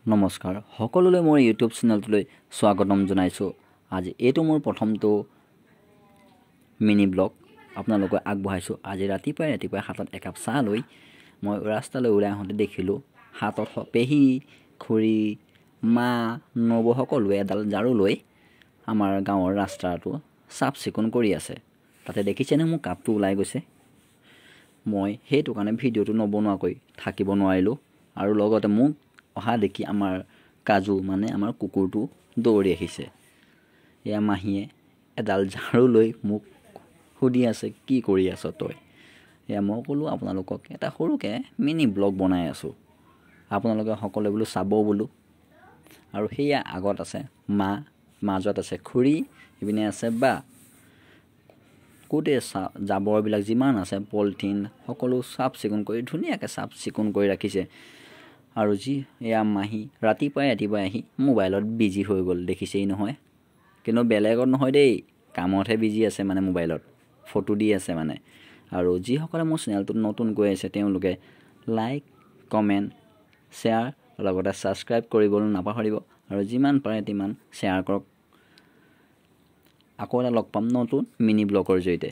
নমস্কাৰ সকলোলৈ মোৰ ইউটিউব চেনেলটোলৈ স্বাগতম জনাইছোঁ। আজি এইটো মোৰ প্ৰথমটো মিনি ব্লগ আপোনালোকক আগবঢ়াইছোঁ। আজি ৰাতিপুৱাই হাতত একাপ চাহ লৈ মই ৰাস্তালৈ ওলাই আহোঁতে দেখিলোঁ হাতত পেহী, খুৰী, মা, নবৌ সকলোৱে এডাল ঝাৰু লৈ আমাৰ গাঁৱৰ ৰাস্তাটো চাফ চিকুণ কৰি আছে। তাতে দেখিছেনে মোৰ কাপটো ওলাই গৈছে। মই সেইটো কাৰণে ভিডিঅ'টো নবনোৱাকৈ থাকিব নোৱাৰিলোঁ আৰু লগতে মোক অহা দেখি আমাৰ কাজু মানে আমাৰ কুকুৰটো দৌৰি আহিছে। এয়া মাহীয়ে এডাল ঝাৰু লৈ মোক সুধি আছে, কি কৰি আছ তই? এয়া মই ক'লোঁ আপোনালোকক এটা সৰুকৈ মিনি ব্লগ বনাই আছোঁ, আপোনালোকে সকলোৱে বোলো চাব বোলো। আৰু সেয়া আগত আছে মা, মাজত আছে খুৰী, ইপিনে আছে বা। গোটেই জাবৰবিলাক যিমান আছে পলিথিন সকলো চাফ চিকুণ কৰি ধুনীয়াকৈ চাফ চিকুণ কৰি ৰাখিছে। আৰু এয়া মাহী ৰাতিপুৱাই আহি মোবাইলত বিজি হৈ গ'ল, দেখিছেই নহয়। কিন্তু বেলেগত নহয় দেই, কামতহে বিজি আছে মানে মোবাইলত ফটো দি আছে মানে। আৰু যিসকলে মোৰ চেনেলটোত নতুন গৈ আছে তেওঁলোকে লাইক, কমেণ্ট, শ্বেয়াৰ লগতে ছাবস্ক্ৰাইব কৰিবলৈ নাপাহৰিব আৰু যিমান পাৰে তিমান শ্বেয়াৰ কৰক। আকৌ এটা লগ পাম নতুন মিনি ব্লগৰ জৰিয়তে।